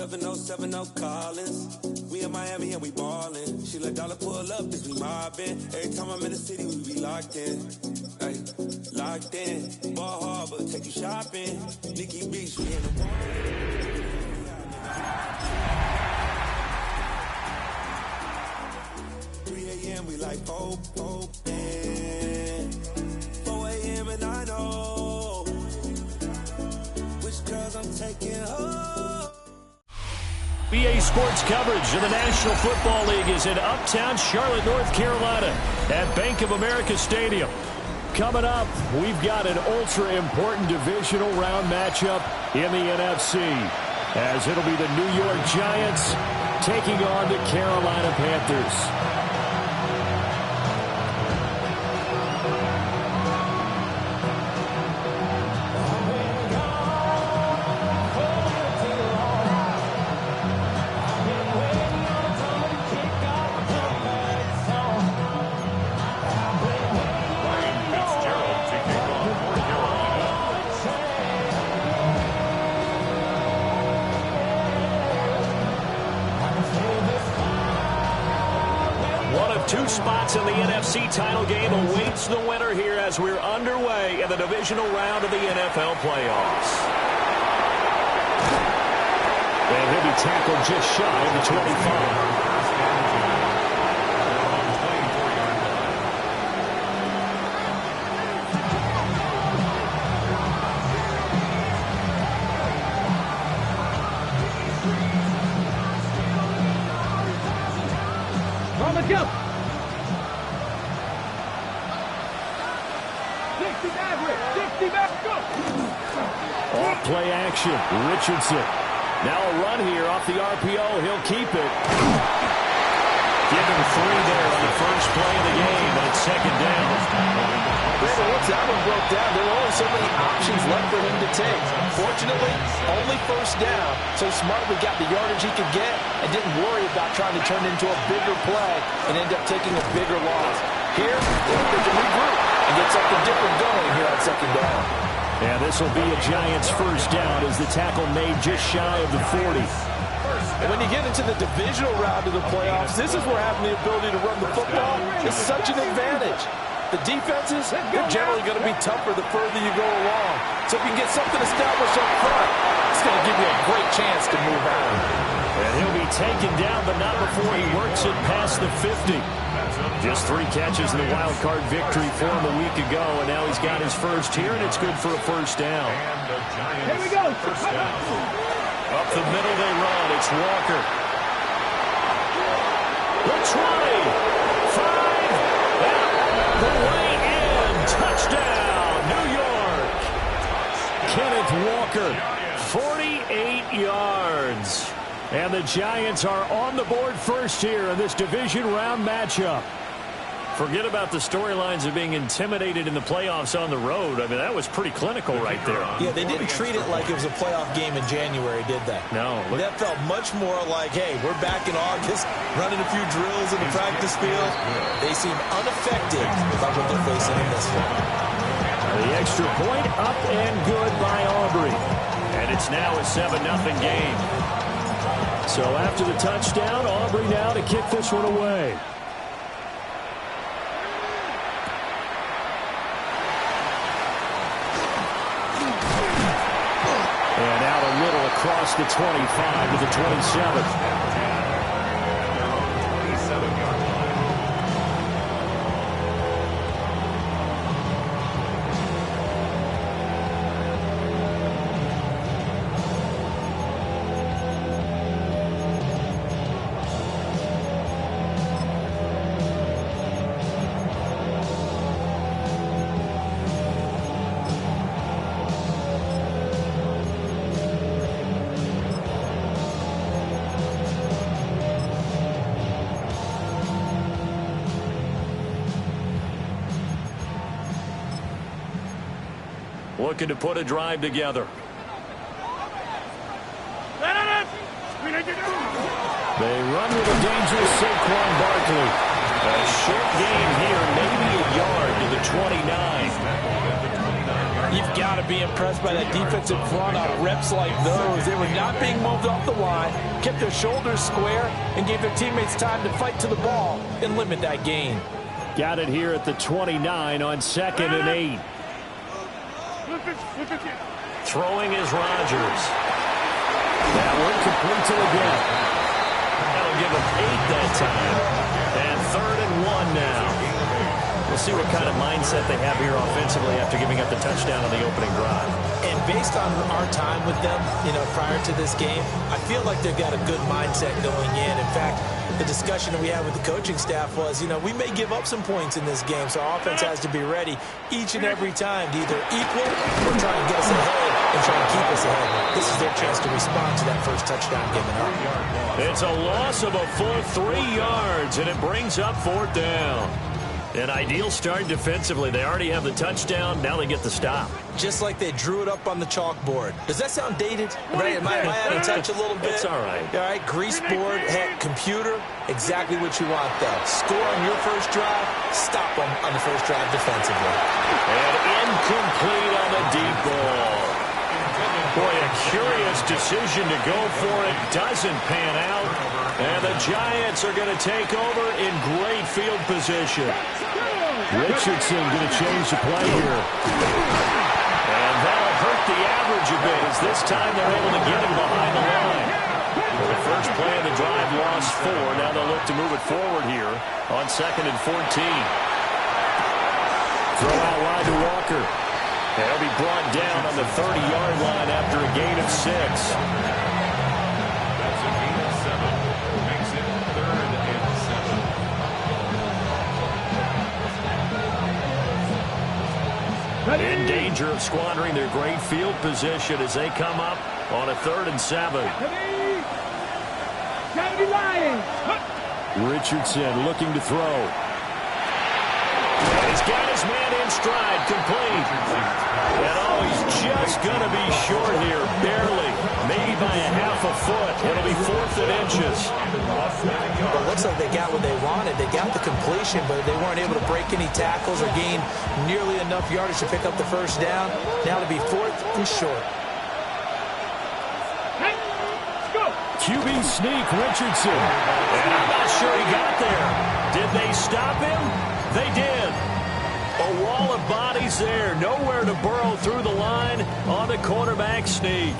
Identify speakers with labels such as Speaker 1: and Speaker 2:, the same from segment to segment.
Speaker 1: 707 Collins. We in Miami and we ballin'. She let dollar pull up, bitch, we mobbin'. Every time I'm in the city, we be locked in. Ay, locked in. Ball Harbor, take you shopping. Nikki Beach, we in the morning. 3 a.m. we like Pope, and 4 a.m. and I know which girls I'm taking home.
Speaker 2: BA Sports coverage of the National Football League is in Uptown Charlotte, North Carolina at Bank of America Stadium. Coming up, we've got an ultra-important divisional round matchup in the NFC, as it'll be the New York Giants taking on the Carolina Panthers. Two spots in the NFC title game awaits the winner here as we're underway in the divisional round of the NFL playoffs. And he'll be tackled just shy of the 25.
Speaker 3: Let's go.
Speaker 2: Off play action. Richardson. Now a run here off the RPO. He'll keep it. Give him 3 there on the first play of the game, but it's second down.
Speaker 4: Once that one broke down, there were only so many options left for him to take. Fortunately, only first down, so Smartly got the yardage he could get and didn't worry about trying to turn into a bigger play and end up taking a bigger loss. Here, they have to regroup and get something different going here on second down.
Speaker 2: And this will be a Giants first down as the tackle made just shy of the 40.
Speaker 4: And when you get into the divisional round of the playoffs, this is where having the ability to run the football is such an advantage. The defenses, they're generally going to be tougher the further you go along. So if you can get something established up front, it's going to give you a great chance to move out.
Speaker 2: And he'll be taken down, but not before he works it past the 50. Just 3 catches in the wild card victory for him a week ago, and now he's got his first here, and it's good for a first down.
Speaker 3: Here we go.
Speaker 2: Up the middle they run. It's Walker. The 20. 5. Out the way in. Touchdown, New York. Kenneth Walker, 48 yards. And the Giants are on the board first here in this division round matchup. Forget about the storylines of being intimidated in the playoffs on the road. I mean, that was pretty clinical right there.
Speaker 4: Yeah, they didn't treat it like it was a playoff game in January, did they?
Speaker 2: No.
Speaker 4: That felt much more like, hey, we're back in August, running a few drills in the practice field. They seem unaffected by what they're facing in this one.
Speaker 2: The extra point up and good by Aubrey. And it's now a 7-0 game. So after the touchdown, Aubrey now to kick this one away. And out a little across the 25 to the 27. Looking to put a drive together. They run with a dangerous Saquon Barkley. A short game here, maybe a yard to the 29.
Speaker 4: You've got to be impressed by that defensive front on reps like those. They were not being moved off the line, kept their shoulders square, and gave their teammates time to fight to the ball and limit that gain.
Speaker 2: Got it here at the 29 on 2nd and 8. Throwing is Rodgers. That one complete to the gap. That'll give him 8 that time. And 3rd and 1 now. We'll see what kind of mindset they have here offensively after giving up the touchdown on the opening drive.
Speaker 4: And based on our time with them, prior to this game, I feel like they've got a good mindset going in. In fact, the discussion that we had with the coaching staff was, we may give up some points in this game, so our offense has to be ready each and every time to either equal or try and get us ahead and try and keep us ahead. This is their chance to respond to that first touchdown given up.
Speaker 2: It's a loss of a full 3 yards, and it brings up 4th down. An ideal start defensively. They already have the touchdown. Now they get the stop.
Speaker 4: Just like they drew it up on the chalkboard. Does that sound dated? Right? Am I out of touch a little bit?
Speaker 2: It's all right.
Speaker 4: All right, grease board, computer, exactly what you want, though. Score on your first drive, stop them on the first drive defensively.
Speaker 2: And incomplete on the deep ball. Boy, a curious decision to go for it. Doesn't pan out. And the Giants are going to take over in great field position. Richardson going to change the play here. And that'll hurt the average a bit as this time they're able to get him behind the line. For the first play of the drive, lost 4. Now they'll look to move it forward here on 2nd and 14. Throw out wide to Walker. They'll be brought down on the 30-yard line after a gain of 6.
Speaker 3: That's a gain of 7. Makes it 3rd and 7.
Speaker 2: In danger of squandering their great field position as they come up on a 3rd and 7. Richardson looking to throw. He's got his man in stride, complete. And he's just going to be short here, barely. Maybe by a half a foot. It'll be 4th and inches.
Speaker 4: Well, it looks like they got what they wanted. They got the completion, but they weren't able to break any tackles or gain nearly enough yardage to pick up the first down. Now to be 4th and short.
Speaker 2: QB sneak, Richardson. And I'm not sure he got there. Did they stop him? They did. A wall of bodies there. Nowhere to burrow through the line on the quarterback sneak.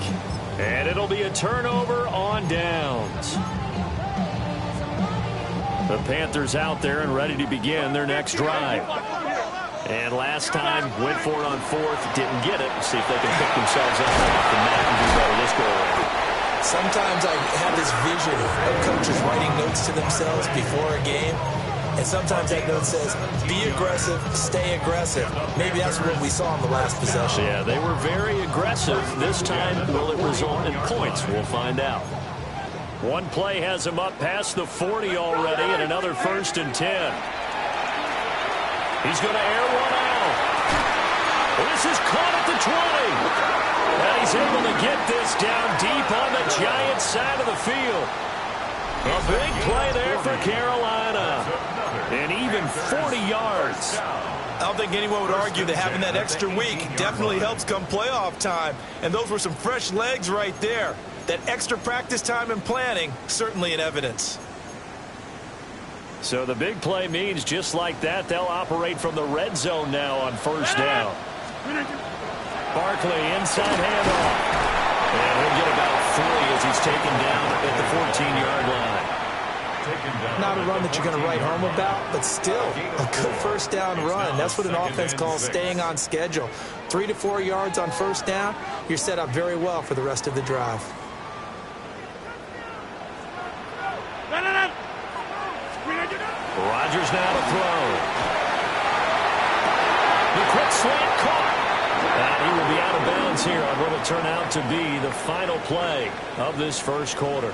Speaker 2: And it'll be a turnover on downs. The Panthers out there and ready to begin their next drive. And last time, went for it on 4th, didn't get it. See if they can pick themselves up off the mat and do better this go around.
Speaker 4: Sometimes I have this vision of coaches writing notes to themselves before a game. And sometimes that note says, be aggressive, stay aggressive. Maybe that's what we saw in the last possession.
Speaker 2: Yeah, they were very aggressive. This time, will it result in points? We'll find out. One play has him up past the 40 already and another 1st and 10. He's going to air one out. This is caught at the 20. And he's able to get this down deep on the Giants side of the field. A big play there for Carolina. And even 40 yards.
Speaker 4: I don't think anyone would argue that having that extra week definitely helps come playoff time. And those were some fresh legs right there. That extra practice time and planning, certainly in evidence.
Speaker 2: So the big play means just like that, they'll operate from the red zone now on 1st down. Barkley inside handoff. And he'll get about 3 as he's taken down at the 14-yard line.
Speaker 4: Not a run that you're going to write home about, but still a good first down run. That's what an offense calls staying on schedule. 3 to 4 yards on 1st down, you're set up very well for the rest of the drive.
Speaker 2: Rodgers now to throw. The quick slant caught. And he will be out of bounds here on what will turn out to be the final play of this first quarter.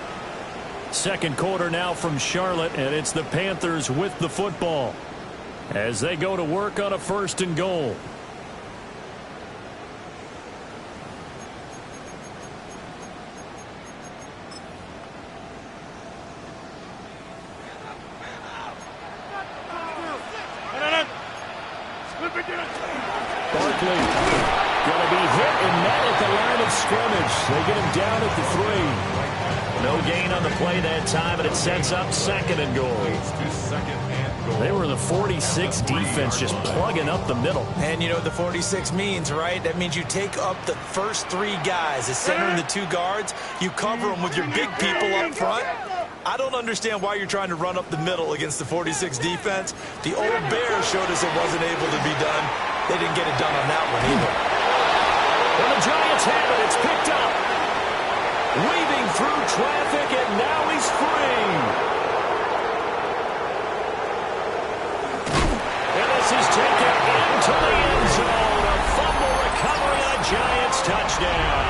Speaker 2: Second quarter now from Charlotte, and it's the Panthers with the football as they go to work on a 1st and goal. Barkley scrimmage. They get him down at the 3. No gain on the play that time, and it sets up second and goal. They were the 46 defense, just plugging up the middle.
Speaker 4: And you know what the 46 means, right? That means you take up the first 3 guys, the center and the 2 guards. You cover them with your big people up front. I don't understand why you're trying to run up the middle against the 46 defense. The old Bears showed us it wasn't able to be done. They didn't get it done on that one either.
Speaker 2: And the Giants have it. It's picked up. Weaving through traffic, and now he's free. And this is taken into the end zone. A fumble recovery and a Giants touchdown.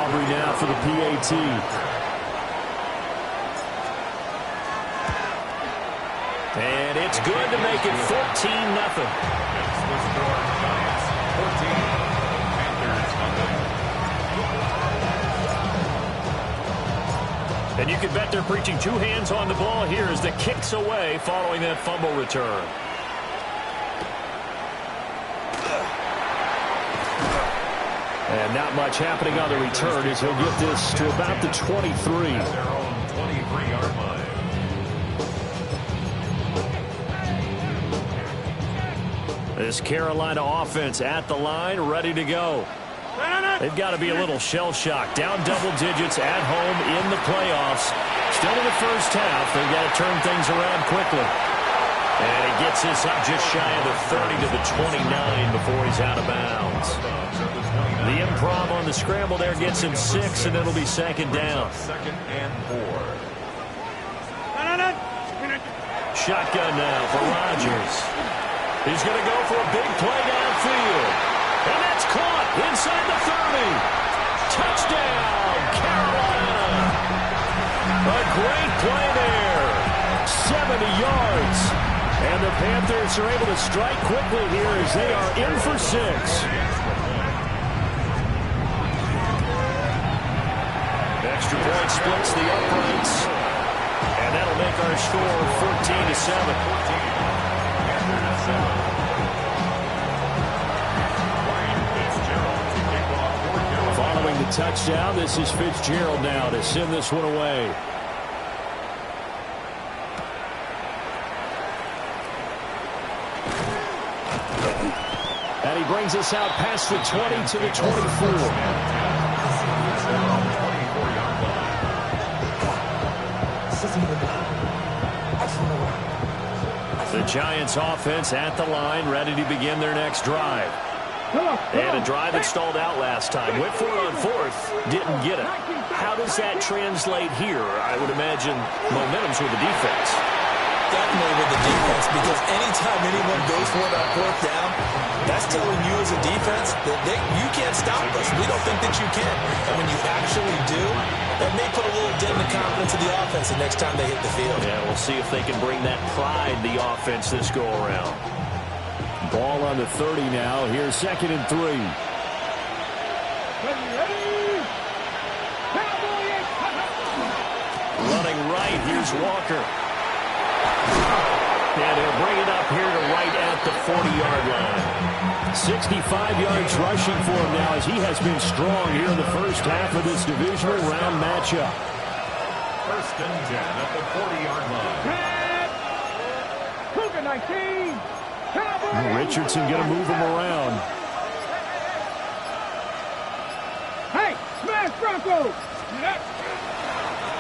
Speaker 2: Aubrey now for the PAT. And it's good to make it 14-0.
Speaker 3: It's the score, Giants 14, Panthers nothing.
Speaker 2: And you can bet they're preaching 2 hands on the ball here as the kick's away following that fumble return. And not much happening on the return as he'll get this to about the 23.
Speaker 3: At their own 23-yard line.
Speaker 2: This Carolina offense at the line, ready to go. They've got to be a little shell-shocked. Down double digits at home in the playoffs. Still in the first half. They've got to turn things around quickly. And he gets this up just shy of the 30 to the 29 before he's out of bounds. The improv on the scramble there gets him 6, and it'll be second down.
Speaker 3: Second and 4.
Speaker 2: Shotgun now for Rodgers. He's going to go for a big play downfield. And that's caught inside the 30. Touchdown, Carolina. A great play there. 70 yards. And the Panthers are able to strike quickly here as they are in for 6. Extra point splits the uprights. And that'll make our score 14-7. Following the touchdown, this is Fitzgerald now to send this one away. And he brings us out past the 20 to the 24. The Giants offense at the line, ready to begin their next drive. And a drive that stalled out last time. Went for it on 4th, didn't get it. How does that translate here? I would imagine momentum's with the defense.
Speaker 4: Definitely with the defense, because anytime anyone goes for it on 4th down, that's telling you as a defense that you can't stop us. We don't think that you can. And when you actually do, that may put a little dent in the confidence of the offense the next time they hit the field.
Speaker 2: Yeah, we'll see if they can bring that pride, the offense, this go-around. Ball on the 30 now. Here's second and 3. Running right, here's Walker. And he'll bring it up here to right at the 40-yard line. 65 yards rushing for him now as he has been strong here in the first half of this divisional round matchup.
Speaker 3: First and 10 at the 40-yard line.
Speaker 2: Richardson going to move him around.
Speaker 5: Hey, smash Bronco!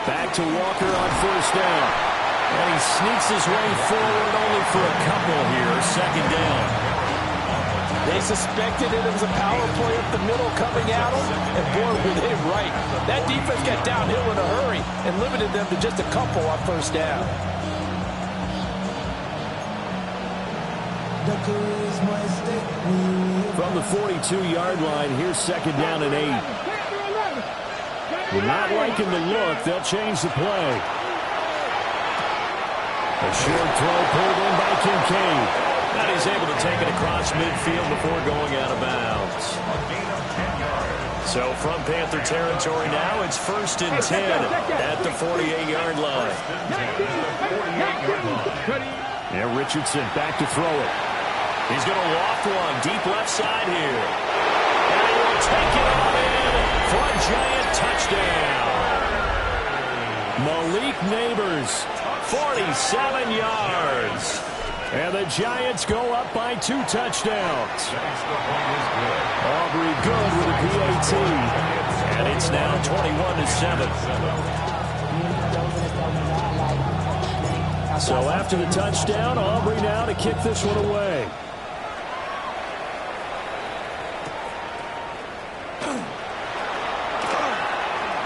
Speaker 2: Back to Walker on first down. And he sneaks his way forward only for a couple here. Second down.
Speaker 4: They suspected it was a power play up the middle coming at them, and boy, were they right. That defense got downhill in a hurry and limited them to just a couple on first down.
Speaker 2: From the 42-yard line, here's second down and 8. We're not liking the look. They'll change the play. A short throw pulled in by Kincaid. And he's able to take it across midfield before going out of bounds. So from Panther territory now, it's first and 10 at the 48-yard line. Yeah, Richardson back to throw it. He's going to loft one deep left side here. And he will take it on in for a Giant touchdown. Malik Neighbors, 47 yards. And the Giants go up by 2 touchdowns. Aubrey good with a PAT. And it's now 21-7. So after the touchdown, Aubrey now to kick this one away.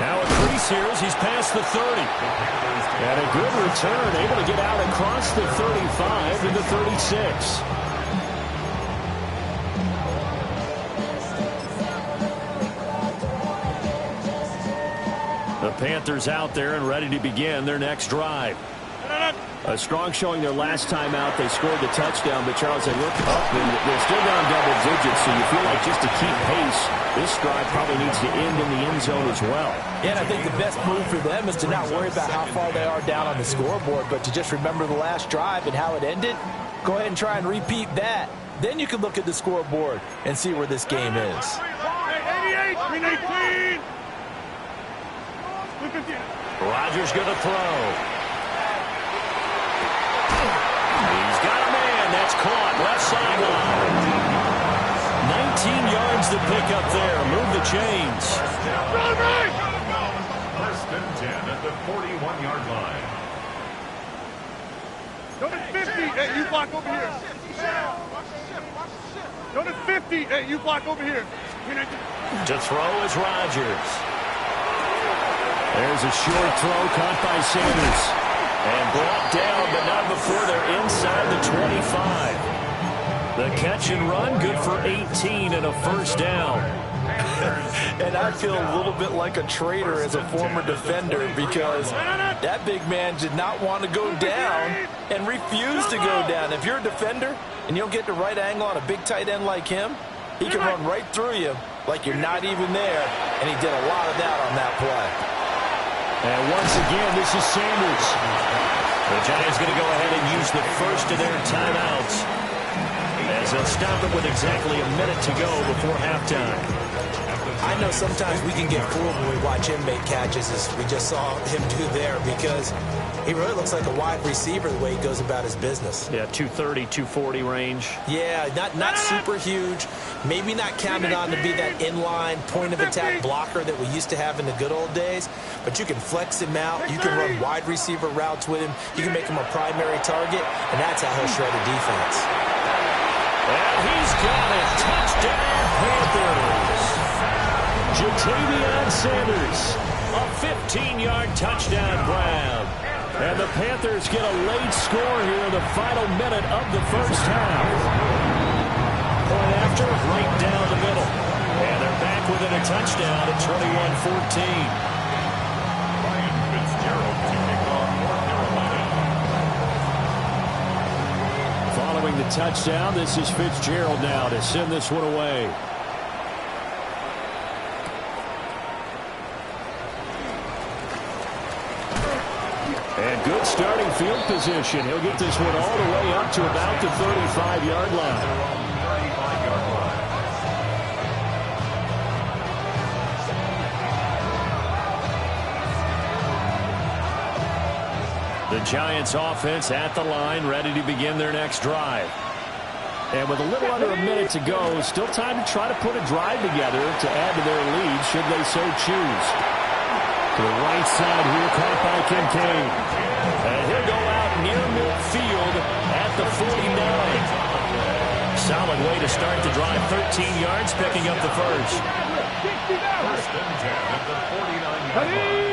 Speaker 2: Now a crease here as he's past the 30. And a good return, able to get out across the 35 to the 36. The Panthers out there and ready to begin their next drive. A strong showing their last time out. They scored the touchdown, but Charles, they look up and they're still down double digits, so you feel like just to keep pace, this drive probably needs to end in the end zone as well.
Speaker 4: Yeah, and I think the best move for them is to not worry about how far they are down on the scoreboard, but to just remember the last drive and how it ended. Go ahead and try and repeat that. Then you can look at the scoreboard and see where this game is.
Speaker 5: 88, 319.
Speaker 2: Rodgers going to throw. He's got a man. That's caught. Left sideline. 19 yards to pick up there. Move the chains.
Speaker 3: First and 10 at the 41-yard line.
Speaker 5: Notice 50. Hey, you block over here. Notice 50. Hey, you block over here.
Speaker 2: To throw is Rodgers. There's a short throw caught by Sanders. And brought down, but not before they're inside the 25. The catch and run, good for 18 and a first down.
Speaker 4: And I feel a little bit like a traitor as a former defender because that big man did not want to go down and refused to go down. If you're a defender and you don't get the right angle on a big tight end like him, he can run right through you like you're not even there, and he did a lot of that on that play.
Speaker 2: And once again, this is Sanders. The Giants going to go ahead and use the first of their timeouts as they'll stop it with exactly a minute to go before halftime.
Speaker 6: I know sometimes we can get fooled when we watch him make catches, as we just saw him do there, because he really looks like a wide receiver the way he goes about his business.
Speaker 2: Yeah, 230, 240 range.
Speaker 6: Yeah, not super huge. Maybe not counted on to be that inline point-of-attack blocker that we used to have in the good old days, but you can flex him out. You can run wide receiver routes with him. You can make him a primary target, and that's how he'll shred a defense.
Speaker 2: And he's got it. Touchdown, Panthers. Jatavion Sanders, a 15-yard touchdown grab. And the Panthers get a late score here in the final minute of the first half. Point after, right down the middle. And they're back within a touchdown at 21-14.
Speaker 3: Ryan Fitzgerald to kick off North Carolina.
Speaker 2: Following the touchdown, this is Fitzgerald now to send this one away. And good starting field position. He'll get this one all the way up to about the 35-yard line. The Giants offense at the line, ready to begin their next drive. And with a little under a minute to go, still time to try to put a drive together to add to their lead should they so choose. To the right side here, caught by Kincaid. And he'll go out near midfield at the 49. Solid way to start the drive. 13 yards, picking up the first.
Speaker 3: First and 10 at the 49-yard line.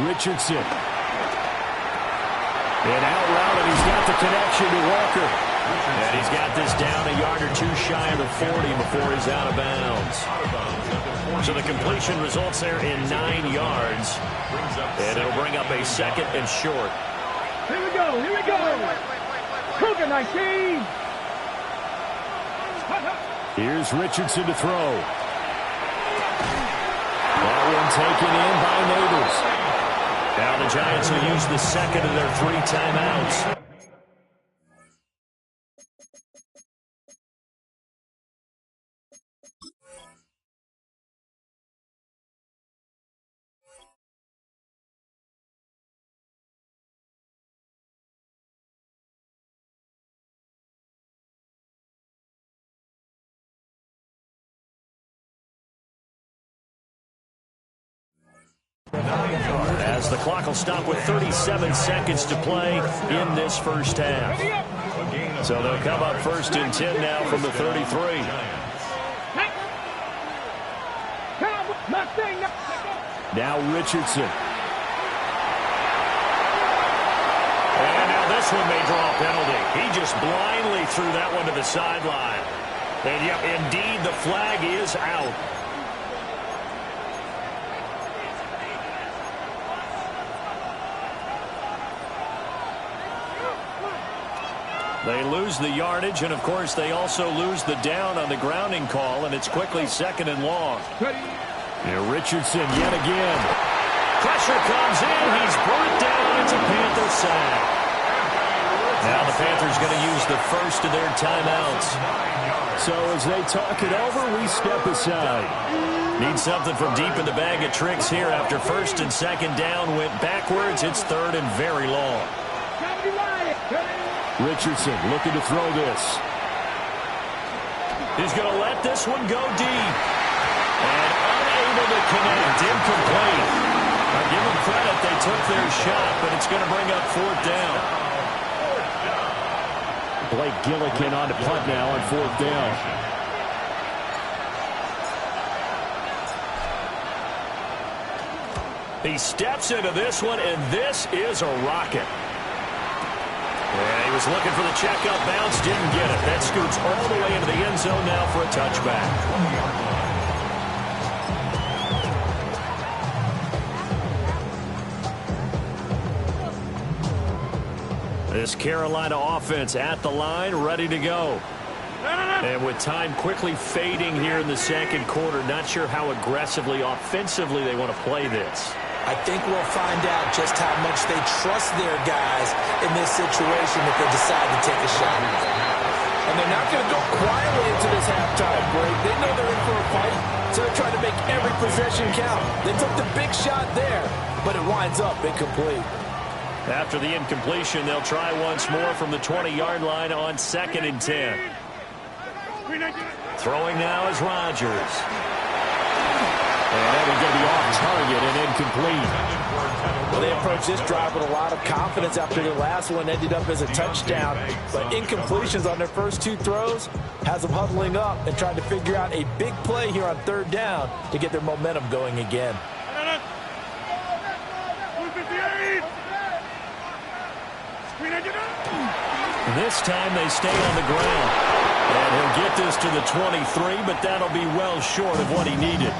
Speaker 2: Richardson. And out route, and he's got the connection to Walker. And he's got this down a yard or two shy of the 40 before he's out of bounds. So the completion results there in 9 yards. And it'll bring up a second and short.
Speaker 5: Here we go, here we go. Cougar 19.
Speaker 2: Here's Richardson to throw. That one taken in by Neighbors. Now the Giants will use the second of their 3 timeouts. As the clock will stop with 37 seconds to play in this first half. So they'll come up first and 10 now from the 33. Now Richardson. And now this one may draw a penalty. He just blindly threw that one to the sideline. And yep, indeed, the flag is out. They lose the yardage, and of course they also lose the down on the grounding call, and it's quickly second and long. Here Richardson yet again. Pressure comes in. He's brought down. It's a Panther sack. Now the Panthers going to use the first of their timeouts. So as they talk it over, we step aside. Need something from deep in the bag of tricks here after first and second down went backwards. It's third and very long. Richardson looking to throw this. He's going to let this one go deep. And unable to connect. Incomplete. I give them credit. They took their shot, but it's going to bring up fourth down. Blake Gillikin on to punt now on fourth down. He steps into this one, and this is a rocket. Yeah, he was looking for the checkup bounce, didn't get it. That scoots all the way into the end zone now for a touchback. This Carolina offense at the line, ready to go. And with time quickly fading here in the second quarter, not sure how aggressively, offensively they want to play this.
Speaker 6: I think we'll find out just how much they trust their guys in this situation if they decide to take a shot.
Speaker 4: And they're not going to go quietly into this halftime break. They know they're in for a fight, so they're trying to make every possession count. They took the big shot there, but it winds up incomplete.
Speaker 2: After the incompletion, they'll try once more from the 20-yard line on 2nd and 10. Throwing now is Rodgers. And that is going to be off target and incomplete.
Speaker 4: Well, they approached this drive with a lot of confidence after their last one ended up as a touchdown. But incompletions on their first two throws has them huddling up and trying to figure out a big play here on third down to get their momentum going again.
Speaker 2: This time they stay on the ground. And he'll get this to the 23, but that'll be well short of what he needed.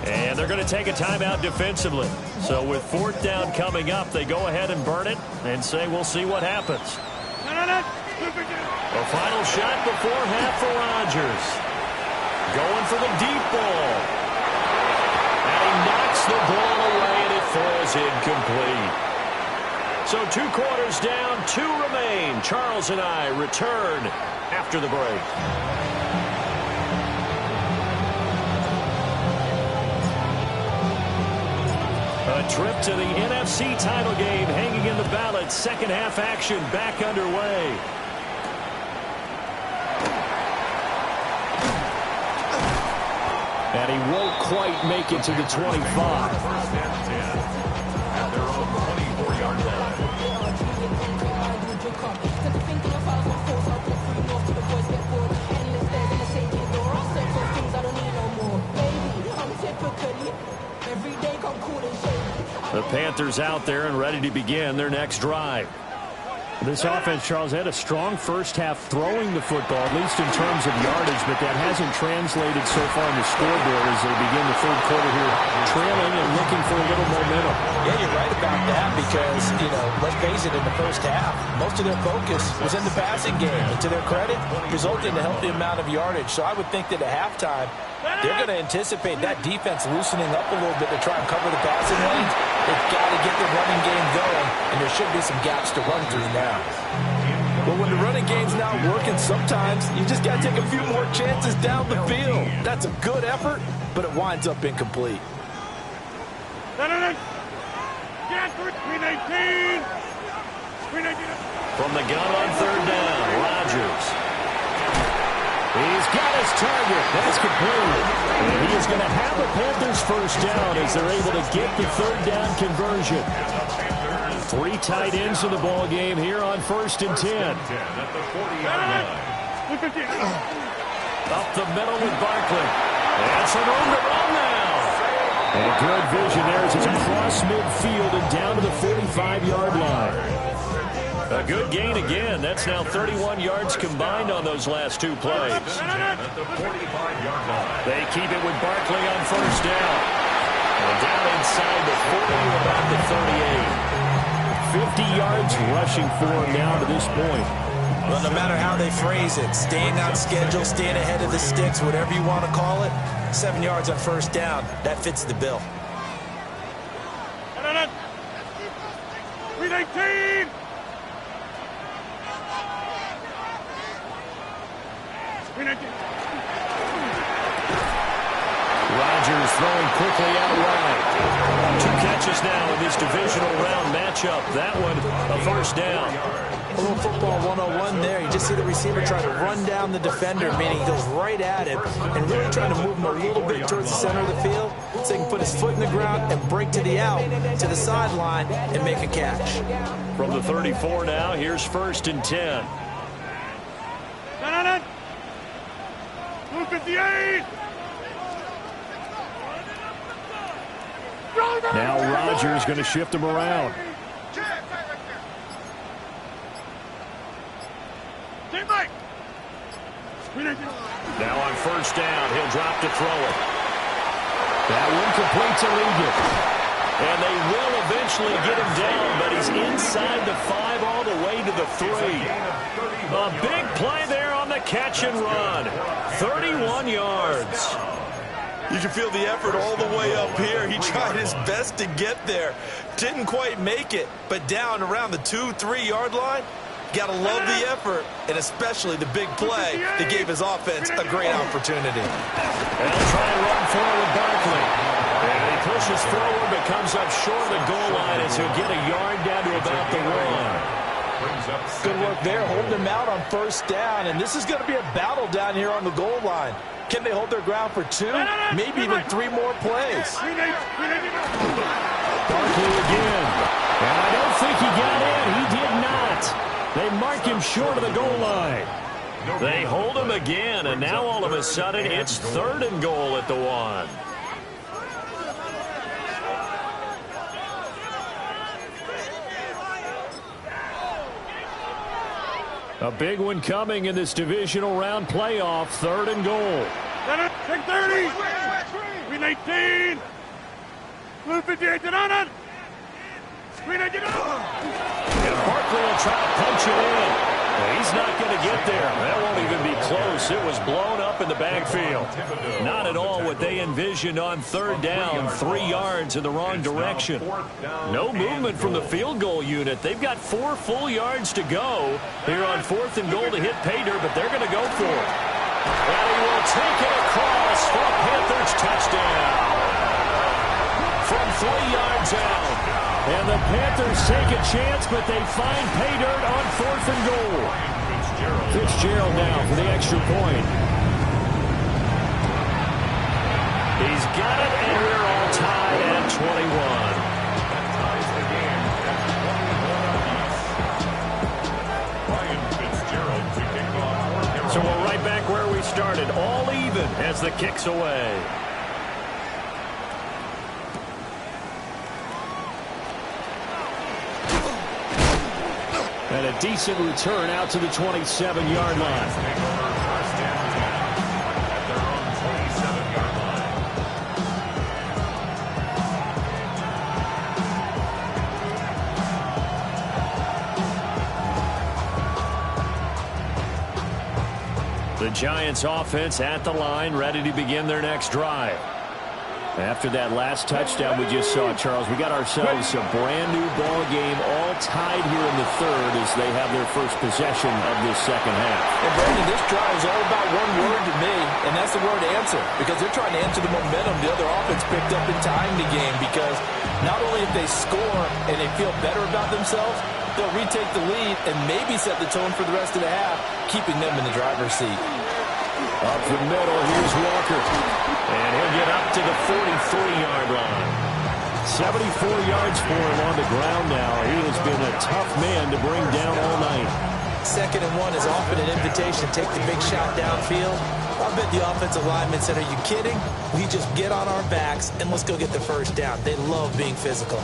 Speaker 2: And they're going to take a timeout defensively. So with fourth down coming up, they go ahead and burn it and say we'll see what happens. A final shot before half for Rodgers. Going for the deep ball. And he knocks the ball away and it falls incomplete. So 2 quarters down, 2 remain. Charles and I return after the break. A trip to the NFC title game hanging in the balance. Second half action back underway. And he won't quite make it to the 25.
Speaker 3: At their own 24-yard line.
Speaker 2: The Panthers out there and ready to begin their next drive.
Speaker 5: This offense, Charles, had a strong first half throwing the football, at least in terms of yardage, but that hasn't translated so far on the scoreboard as they begin the third quarter here, trailing and looking for a little momentum.
Speaker 4: Yeah, you're right about that because, let's face it, in the first half, most of their focus was in the passing game. And to their credit, resulted in a healthy amount of yardage. So I would think that at halftime, they're going to anticipate that defense loosening up a little bit to try and cover the passing lanes. They've got to get the running game going, and there should be some gaps to run through now. But when the running game's not working, sometimes you just got to take a few more chances down the field. That's a good effort, but it winds up incomplete.
Speaker 2: From the gun on third down, Rodgers.
Speaker 5: He's got his target. That's complete. And he is going to have the Panthers first down as they're able to get the third down conversion. 3 tight ends in the ball game here on 1st and 10. Up the middle with Barkley. That's an room to run now. And good vision there as it's across midfield and down to the 45-yard line. A good gain again. That's now 31 yards combined on those last 2 plays. They keep it with Barkley on 1st down. And down inside the 40 to about the 38. 50 yards rushing for him now to this point.
Speaker 6: Well, no matter how they phrase it, staying on schedule, staying ahead of the sticks, whatever you want to call it, 7 yards on 1st down, that fits the bill.
Speaker 3: 319!
Speaker 5: Rodgers throwing quickly out wide. 2 catches now in this divisional round matchup. That one, a 1st down.
Speaker 6: A little football 101 there. You just see the receiver try to run down the defender, meaning he goes right at him and really trying to move him a little bit towards the center of the field so he can put his foot in the ground and break to the out, to the sideline, and make a catch.
Speaker 5: From the 34 now, here's 1st and 10.
Speaker 3: 258!
Speaker 5: Now Rodgers going to shift him around. Now on 1st down, he'll drop to throw it. That one complete to Ligon. And they will eventually get him down, but he's inside the 5 all the way to the 3. A big play there on the catch and run. 31 yards.
Speaker 4: You can feel the effort all the way up here. He tried his best to get there. Didn't quite make it, but down around the 2-3 yard line. Got to love the effort, and especially the big play that gave his offense a great opportunity.
Speaker 5: They'll try and run forward Barkley. And he pushes forward, but comes up short of the goal line as he'll get a yard down to about the 1.
Speaker 4: Good work there, holding him out on 1st down, and this is going to be a battle down here on the goal line. Can they hold their ground for 2, maybe even 3 more plays?
Speaker 5: Barkley again. And I don't think he got in. He did not. They mark him short of the goal line. They hold him again, and now all of a sudden it's 3rd and goal at the 1. A big one coming in this divisional round playoff. 3rd and goal.
Speaker 3: 30! 319! 258 to none! 319!
Speaker 5: And Barkley will try to punch it in. He's not going to get there. That won't even be close. It was blown up in the backfield. Not at all what they envisioned on 3rd down. 3 yards in the wrong direction. No movement from the field goal unit. They've got 4 full yards to go here on 4th and goal to hit Pater, but they're going to go for it. And he will take it across for a Panthers touchdown. From 3 yards out. And the Panthers take a chance, but they find pay dirt on 4th and goal. Fitzgerald now for the extra point. He's got it, and we're all tied at 21. So we're right back where we started, all even as the kick's away. And a decent return out to the 27-yard line. The Giants offense at the line, ready to begin their next drive. After that last touchdown we just saw, Charles, we got ourselves a brand-new ball game, all tied here in the 3rd as they have their first possession of this 2nd half.
Speaker 4: And, Brandon, this drive is all about one word to me, and that's the word answer, because they're trying to answer the momentum the other offense picked up in tying the game, because not only if they score and they feel better about themselves, they'll retake the lead and maybe set the tone for the rest of the half, keeping them in the driver's seat.
Speaker 2: Up the middle, here's Walker. And he'll get up to the 43-yard line. 74 yards for him on the ground now. He has been a tough man to bring down all night.
Speaker 6: 2nd and 1 is often an invitation to take the big shot downfield. I bet the offensive linemen said, are you kidding? We just get on our backs and let's go get the first down. They love being physical.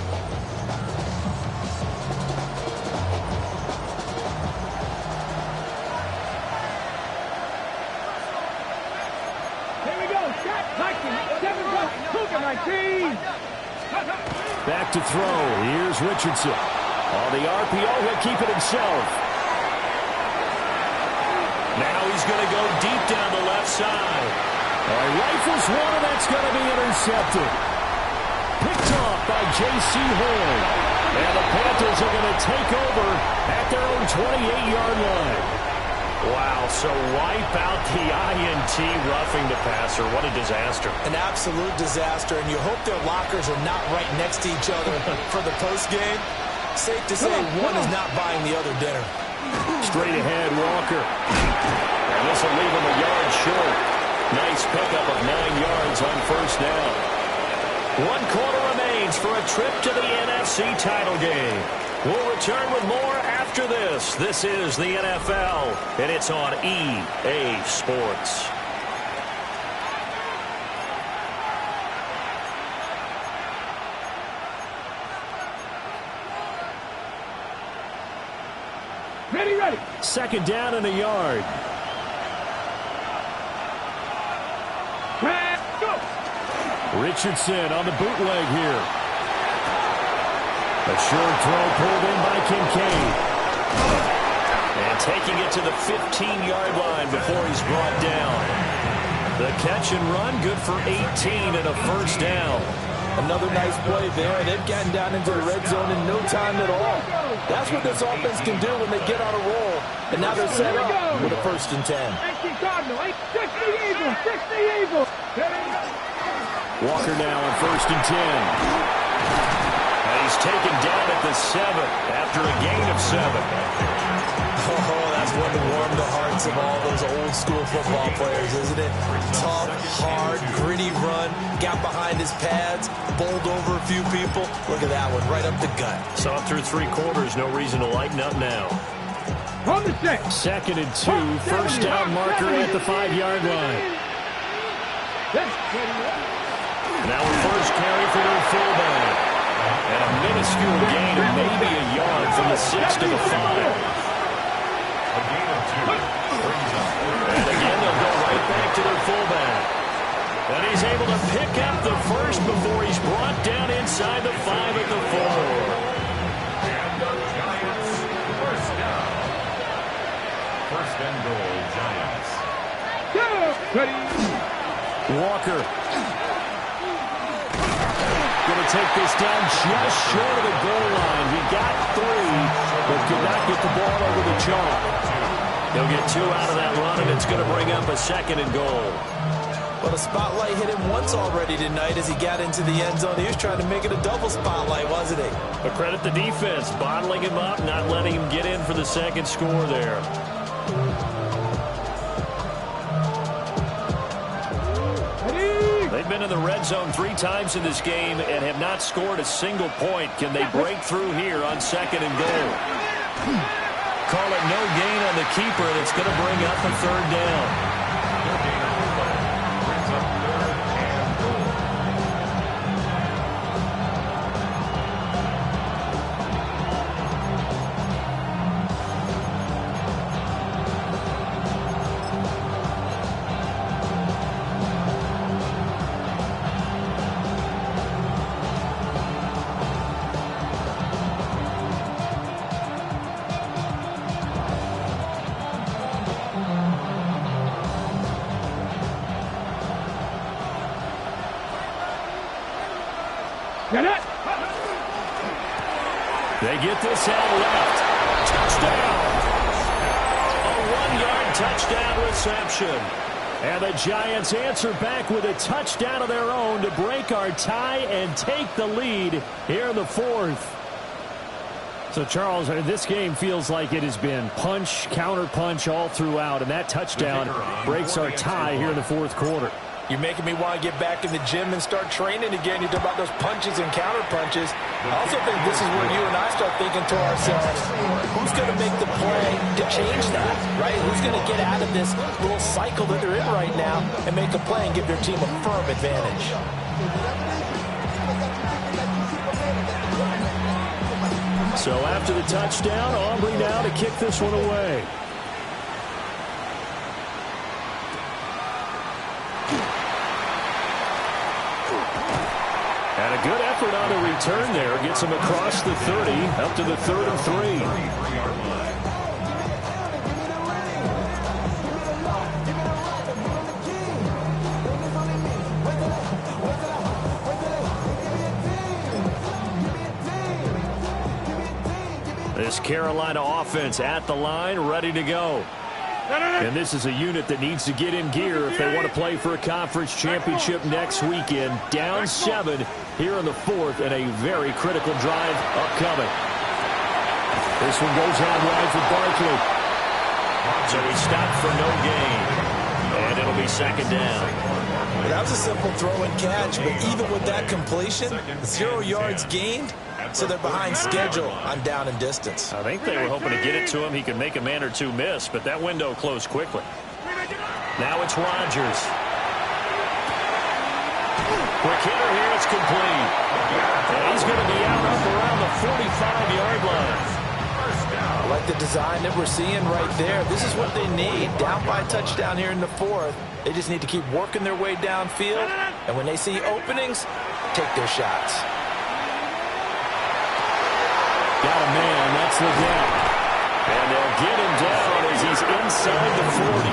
Speaker 7: Here we go. Shot. 19.
Speaker 2: Back to throw. Here's Richardson. On the RPO, he'll keep it himself. Now he's going to go deep down the left side. Rifles one, and that's going to be intercepted. Picked off by J.C. Horn. And the Panthers are going to take over at their own 28-yard line. Wow, so wipe out the INT roughing the passer. What a disaster.
Speaker 6: An absolute disaster, and you hope their lockers are not right next to each other for the postgame. Safe to say one is not buying the other dinner.
Speaker 2: Straight ahead, Walker. And this will leave him a yard short. Nice pickup of 9 yards on first down. 1 quarter remains for a trip to the NFC title game. We'll return with more after this. This is the NFL, and it's on EA Sports.
Speaker 7: Ready.
Speaker 2: 2nd down and a yard.
Speaker 7: Go.
Speaker 2: Richardson on the bootleg here. A short throw pulled in by Kincaid. And taking it to the 15-yard line before he's brought down. The catch and run, good for 18 and a first down.
Speaker 4: Another nice play there, and they've gotten down into the red zone in no time at all. That's what this offense can do when they get on a roll. And now they're set up with a 1st and 10.
Speaker 2: Walker now on 1st and 10. And he's taken down at the 7 after a gain of 7.
Speaker 6: Oh, that's one to warm the hearts of all those old school football players, isn't it? Tough, hard, gritty run, got behind his pads, bowled over a few people. Look at that one, right up the gut.
Speaker 2: Saw through 3 quarters, no reason to lighten up now.
Speaker 7: On the 6.
Speaker 2: 2nd and 2, first down marker at the 5-yard line. Now a first carry for their fullback. And a minuscule gain of maybe a yard from the 6 to the 5. And again, they'll go right back to their fullback. And he's able to pick up the first before he's brought down inside the 5 at the 4.
Speaker 3: First and goal, Giants.
Speaker 2: Walker. Going to take this down just short of the goal line. He got 3, but could not get the ball over the chalk. He'll get 2 out of that run, and it's going to bring up a 2nd and goal.
Speaker 6: Well, the spotlight hit him once already tonight as he got into the end zone. He was trying to make it a double spotlight, wasn't he?
Speaker 2: But credit the defense, bottling him up, not letting him get in for the 2nd score there. They've been in the red zone 3 times in this game and have not scored a single point. Can they break through here on 2nd and goal? Call it no gain on the keeper. That's going to bring up a 3rd down. They get this out left. Touchdown! A 1-yard touchdown reception. And the Giants answer back with a touchdown of their own to break our tie and take the lead here in the 4th.
Speaker 5: So, Charles, this game feels like it has been punch, counter-punch all throughout, and that touchdown breaks our tie here in the fourth quarter.
Speaker 6: You're making me want to get back in the gym and start training again. You talk about those punches and counter punches. I also think this is where you and I start thinking to ourselves, who's going to make the play to change that, right? Who's going to get out of this little cycle that they're in right now and make a play and give their team a firm advantage?
Speaker 5: So after the touchdown, Aubrey now to kick this one away. And a good effort on the return there. Gets him across the 30, up to the 33. This Carolina offense at the line, ready to go. And this is a unit that needs to get in gear if they want to play for a conference championship next weekend. Down 7 here in the fourth, and a very critical drive upcoming. This one goes out wide for Barkley. So he stopped for no gain. And it'll be second down.
Speaker 6: That was a simple throw and catch, but even with that completion, 0 yards gained. So they're behind schedule on down and distance.
Speaker 5: I think they were hoping to get it to him. He could make a man or two miss, but that window closed quickly. Now it's Rodgers. Quick hitter here. It's complete. And he's going to be out up around the 45-yard line.
Speaker 6: I like the design that we're seeing right there. This is what they need. Down by a touchdown here in the fourth. They just need to keep working their way downfield. And when they see openings, take their shots.
Speaker 5: Got a man, that's the down. And they'll get him down as he's inside the 40.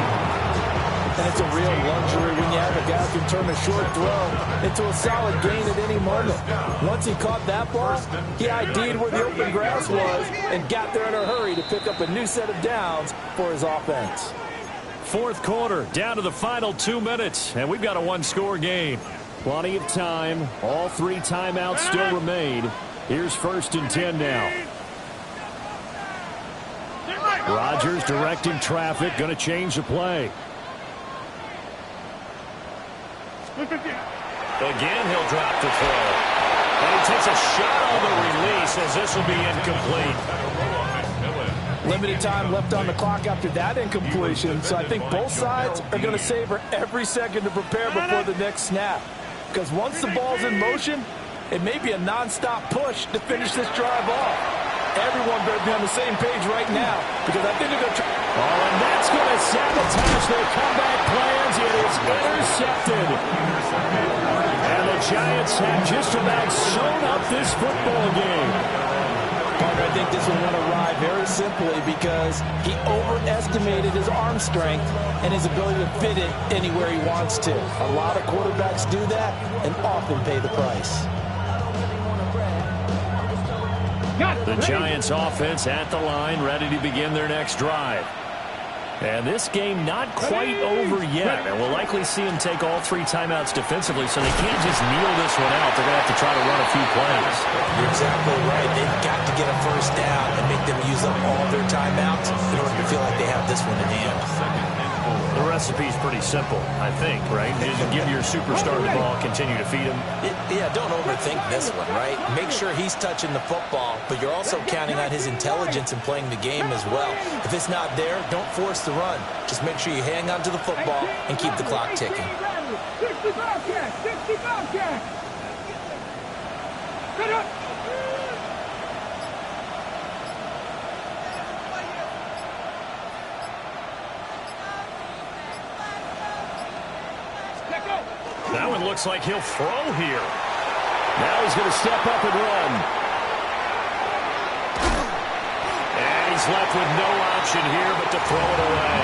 Speaker 6: And it's a real luxury when you have a guy who can turn a short throw into a solid gain at any moment. Once he caught that ball, he ID'd where the open grass was and got there in a hurry to pick up a new set of downs for his offense.
Speaker 5: Fourth quarter, down to the final 2 minutes, and we've got a one-score game. Plenty of time. All 3 timeouts still remain. Here's 1st and 10 now. Rodgers directing traffic, going to change the play. Again, he'll drop the throw. And he takes a shot on the release as this will be incomplete.
Speaker 6: Limited time left on the clock after that incompletion, so I think both sides are going to savor every second to prepare before the next snap. Because once the ball's in motion, it may be a non-stop push to finish this drive off. Everyone better be on the same page right now, because I think they're going to try.
Speaker 5: Oh, and that's going to sabotage their comeback plans. It is intercepted. And the Giants have just about sewn up this football game.
Speaker 6: Parker, I think this one went awry very simply because he overestimated his arm strength and his ability to fit it anywhere he wants to. A lot of quarterbacks do that and often pay the price.
Speaker 5: The Giants offense at the line, ready to begin their next drive. And this game not quite over yet. And we'll likely see them take all 3 timeouts defensively, so they can't just kneel this one out. They're going to have to try to run a few plays.
Speaker 6: You're exactly right. They've got to get a first down and make them use up all their timeouts in order to feel like they have this one in hand.
Speaker 5: The recipe's pretty simple, I think, right? Just give your superstar the ball, continue to feed him.
Speaker 6: Yeah, don't overthink this one, right? Make sure he's touching the football, but you're also counting on his intelligence in playing the game as well. If it's not there, don't force the run. Just make sure you hang on to the football and keep the clock ticking.
Speaker 7: 60 Bobcats! 60 Bobcats! Set up!
Speaker 5: That one looks like he'll throw here. Now he's going to step up and run. And he's left with no option here but to throw it away.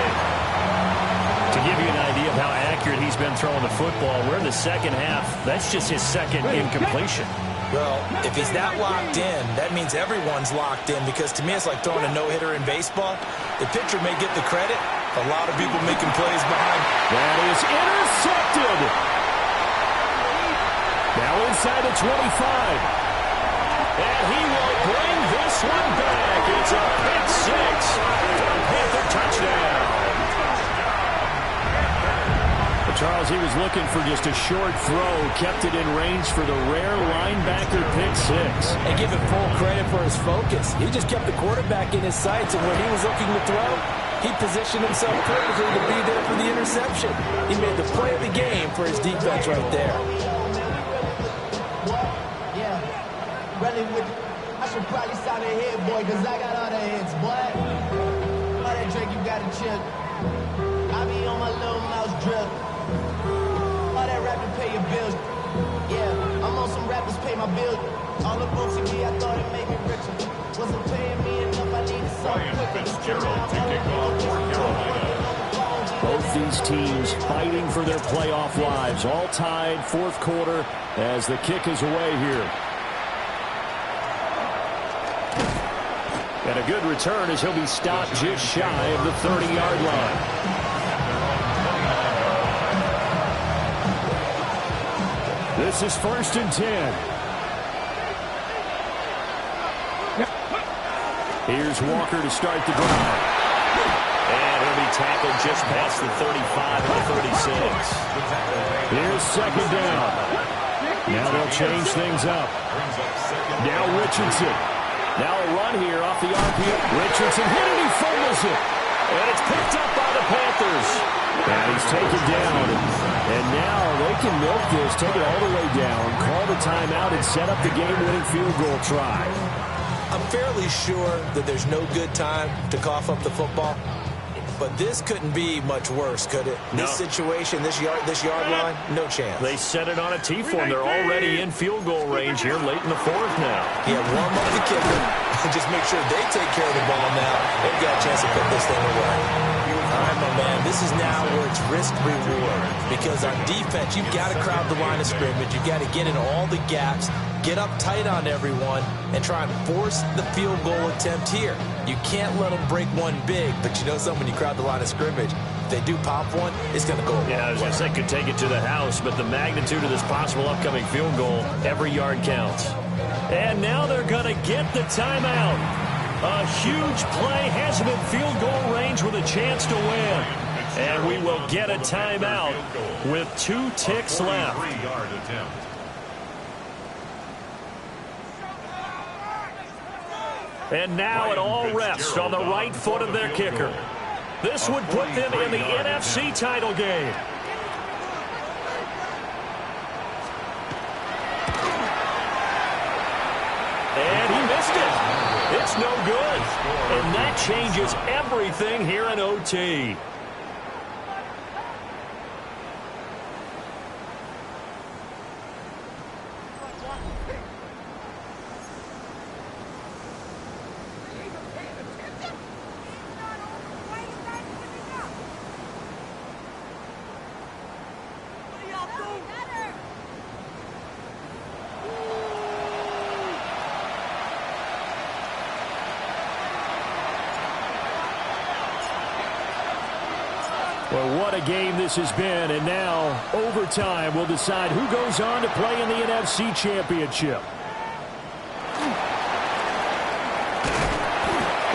Speaker 5: To give you an idea of how accurate he's been throwing the football, we're in the second half. That's just his second incompletion.
Speaker 6: Well, if he's that locked in, that means everyone's locked in, because to me it's like throwing a no-hitter in baseball. The pitcher may get the credit. A lot of people making plays behind.
Speaker 5: That is intercepted. Now inside the 25. And he will bring this one back. Charles, he was looking for just a short throw, kept it in range for the rare linebacker pick six.
Speaker 6: And give him full credit for his focus. He just kept the quarterback in his sights, and when he was looking to throw, he positioned himself perfectly to be there for the interception. He made the play of the game for his defense right there.
Speaker 8: Yeah, running with, I should probably sign a hit, boy, because I got all the hits, boy. All that drink, you got to chill. I be on my little mouse drip. All that rap to pay your bills. Yeah, I'm on some rappers pay my bills. All the books in me, I thought it made me richer. Wasn't paying me enough, I needed something quicker.
Speaker 3: Fitzgerald to kick off for Carolina.
Speaker 5: Both these teams fighting for their playoff lives. All tied, fourth quarter, as the kick is away here. And a good return as he'll be stopped just shy of the 30-yard line. This is 1st and 10. Here's Walker to start the drive.
Speaker 2: And he'll be tackled just past the 35 and the 36.
Speaker 5: Here's 2nd down. Now they'll change things up. Now Richardson. Now a run here off the RPO. Richardson hit it, he fumbles it. And it's picked up by the Panthers. And he's taken down. And now they can milk this, take it all the way down, call the timeout, and set up the game-winning field goal try.
Speaker 6: I'm fairly sure that there's no good time to cough up the football, but this couldn't be much worse, could it?
Speaker 2: No.
Speaker 6: This situation, this yard line, no chance.
Speaker 5: They set it on a T-form. They're already in field goal range here late in the fourth now.
Speaker 6: Yeah, warm up the kicker and just make sure they take care of the ball now. They've got a chance to put this thing away. All right, my man, this is now where it's risk-reward, because on defense, you've got to crowd the line of scrimmage. You've got to get in all the gaps, get up tight on everyone, and try and force the field goal attempt here. You can't let them break one big, but you know something, when you crowd the line of scrimmage, if they do pop one, it's going to go away.
Speaker 5: Yeah, I was going to say could take it to the house, but the magnitude of this possible upcoming field goal, every yard counts. And now they're going to get the timeout. A huge play has him in field goal range with a chance to win. And we will get a timeout with 2 ticks left.
Speaker 3: 3-yard attempt.
Speaker 5: And now it all rests on the right foot of their kicker. This would put them in the NFC title game. And he missed it. It's no good. And that changes everything here in OT. Well, what a game this has been, and now overtime will decide who goes on to play in the NFC Championship.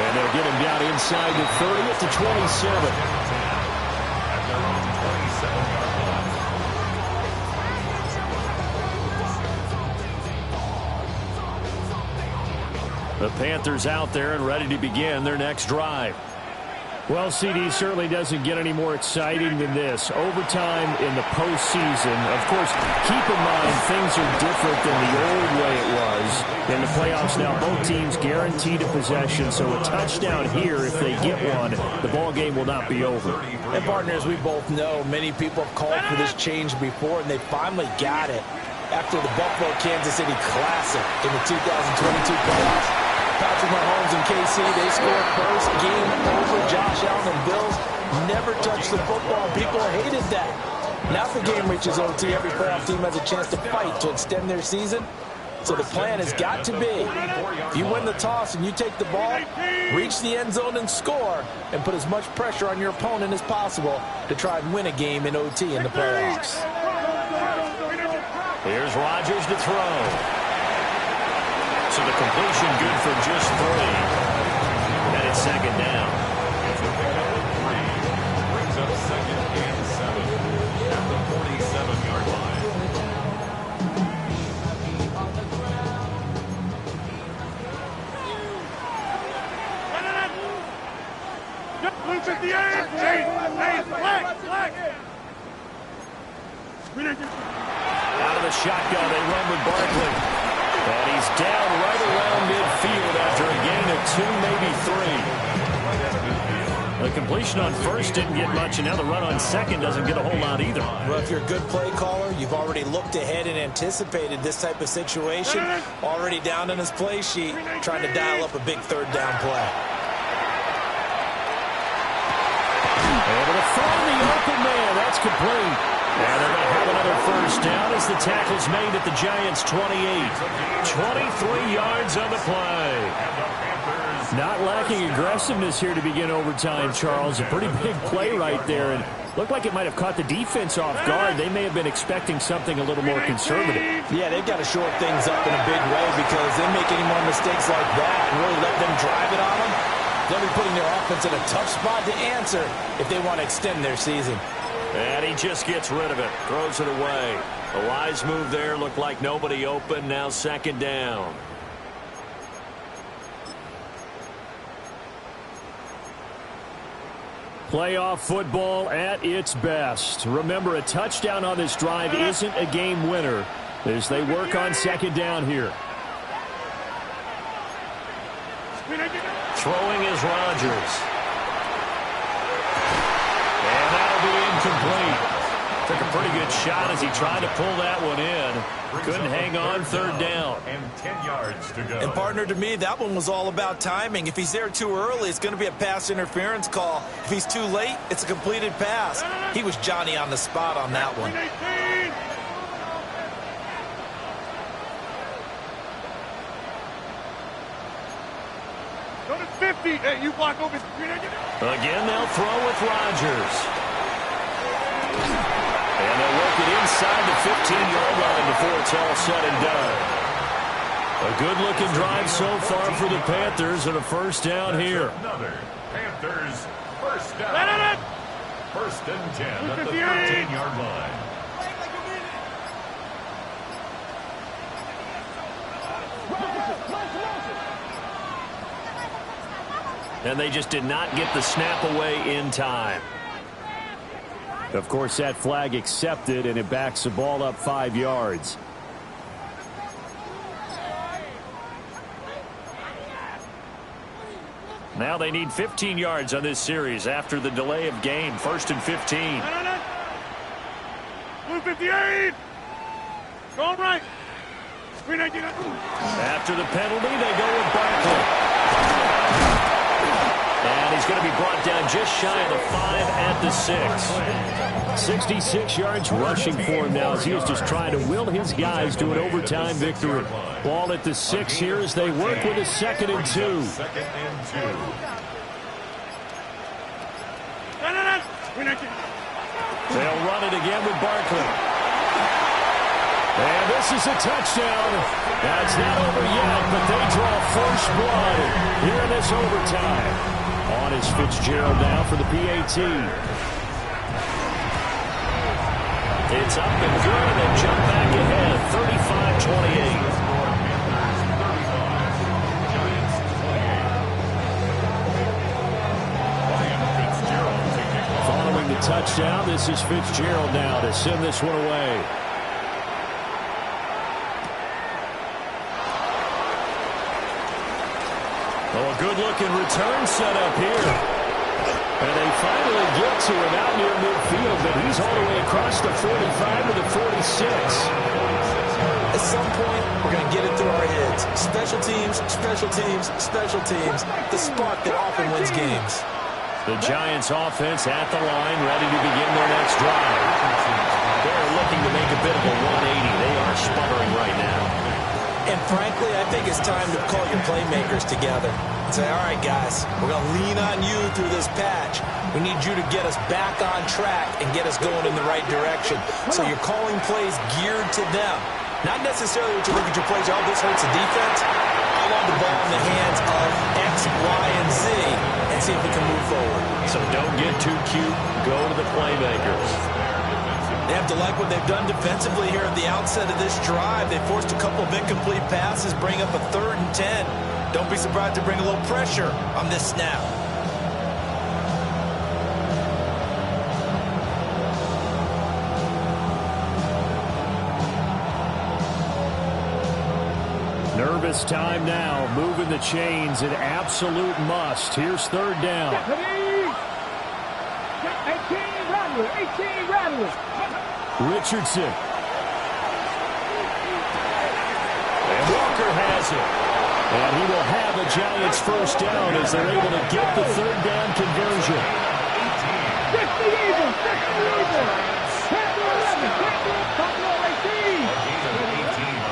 Speaker 5: And they'll get him down inside the 30 at the 27. The Panthers out there and ready to begin their next drive. Well, CD certainly doesn't get any more exciting than this. Overtime in the postseason. Of course, keep in mind things are different than the old way it was. In the playoffs now, both teams guaranteed a possession, so a touchdown here, if they get one, the ball game will not be over.
Speaker 6: And partners, we both know many people have called for this change before, and they finally got it after the Buffalo-Kansas City Classic in the 2022 playoffs. Patrick Mahomes and KC, they scored first. Game over. Josh Allen and Bills never touched the football. People hated that. Now if the game reaches OT, every playoff team has a chance to fight to extend their season. So the plan has got to be, if you win the toss and you take the ball, reach the end zone and score, and put as much pressure on your opponent as possible to try and win a game in OT in the playoffs.
Speaker 5: Here's Rodgers to throw. So the completion good for just 3. And it's 2nd down.
Speaker 3: Brings up 2nd and 7 at the
Speaker 2: Out of the shotgun, they run with Barkley. And he's down right around midfield after a gain of 2, maybe 3. The completion on first didn't get much, and now the run on second doesn't get a whole lot either.
Speaker 6: Well, if you're a good play caller, you've already looked ahead and anticipated this type of situation. Already down in his play sheet, trying to dial up a big third down play.
Speaker 2: Able to find the open man. That's complete. And they're going to have another first down as the tackle's made at the Giants' 28. 23 yards on the play. Not lacking aggressiveness here to begin overtime, Charles. A pretty big play right there. And looked like it might have caught the defense off guard. They may have been expecting something a little more conservative.
Speaker 6: Yeah, they've got to shore things up in a big way because they make any more mistakes like that and really let them drive it on them. They'll be putting their offense in a tough spot to answer if they want to extend their season.
Speaker 2: And he just gets rid of it. Throws it away. A wise move there. Looked like nobody open. Now second down. Playoff football at its best. Remember, a touchdown on this drive isn't a game winner as they work on second down here. Throwing is Rodgers. And that'll be incomplete. Took a pretty good shot as he tried to pull that one in. Couldn't hang on third down.
Speaker 3: And 10 yards to go.
Speaker 6: And partner, to me, that one was all about timing. If he's there too early, it's going to be a pass interference call. If he's too late, it's a completed pass. He was Johnny on the spot on that one.
Speaker 7: Go to 50. Hey, you block over.
Speaker 2: Again, they'll throw with Rodgers. And they'll work it inside the 15-yard line before it's all said and done. A good-looking drive so far for the Panthers and a first down here.
Speaker 3: Another Panthers first down. First and 10 at the 13-yard line.
Speaker 2: And they just did not get the snap away in time. Of course, that flag accepted, and it backs the ball up 5 yards. Now they need 15 yards on this series after the delay of game. First and 15.
Speaker 7: Blue 58. Going right.
Speaker 2: After the penalty, they go with Barkley. And he's going to be brought down just shy of the 5 at the 6. 66 yards rushing for him now as he is just trying to will his guys to an overtime victory. Ball at the 6 here as they work with a 2nd and 2.
Speaker 3: Second and 2.
Speaker 2: They'll run it again with Barkley. And this is a touchdown. That's not over yet, but they draw first blood here in this overtime. On is Fitzgerald now for the PAT. It's up and good, and they jump back ahead, 35-28. Following the touchdown, this is Fitzgerald now to send this one away. Oh, a good-looking return set up here. And they finally get to him out near midfield, but he's all the way across the 45 to the 46.
Speaker 6: At some point, we're going to get it through our heads. Special teams, special teams, special teams. The spark that often wins games.
Speaker 2: The Giants offense at the line, ready to begin their next drive. They're looking to make a bit of a 180. They are sputtering right now.
Speaker 6: And frankly, I think it's time to call your playmakers together and say, all right, guys, we're going to lean on you through this patch. We need you to get us back on track and get us going in the right direction. So you're calling plays geared to them. Not necessarily what you look at your plays, oh, this hurts the defense. I want the ball in the hands of X, Y, and Z and see if we can move forward.
Speaker 2: So don't get too cute. Go to the playmakers.
Speaker 6: They have to like what they've done defensively here at the outset of this drive. They forced a couple of incomplete passes, bring up a 3rd and 10. Don't be surprised to bring a little pressure on this snap.
Speaker 5: Nervous time now, moving the chains, an absolute must. Here's third down.
Speaker 7: 18 Rattler.
Speaker 5: Richardson. And Walker has it. And he will have a Giants first down as they're able to get the third down conversion.
Speaker 7: 50 Eagles.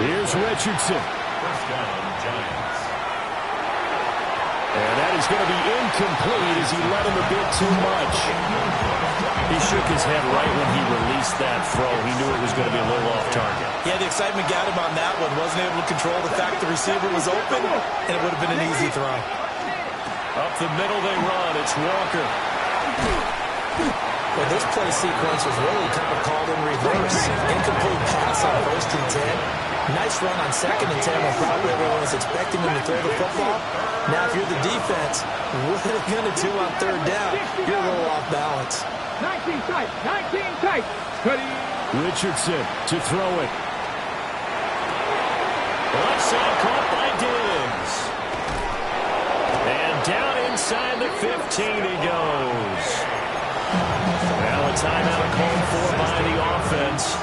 Speaker 5: Here's Richardson.
Speaker 3: First down, Giants.
Speaker 5: And that is going to be incomplete as he let him a bit too much. He shook his head right when he released that throw. He knew it was going to be a little off target.
Speaker 6: Yeah, the excitement got him on that one. Wasn't able to control the fact the receiver was open, and it would have been an easy throw.
Speaker 5: Up the middle they run. It's Walker.
Speaker 6: Well, this play sequence was really kind of called in reverse. Incomplete pass on 1st and 10. Nice run on 2nd and 10 when probably everyone was expecting him to throw the football. Now, if you're the defense, what are they going to do on 3rd down? You're a little off balance.
Speaker 7: 19 tight.
Speaker 5: Richardson to throw it. Left side caught by Diggs. And down inside the 15 he goes. Now a timeout called for by the offense.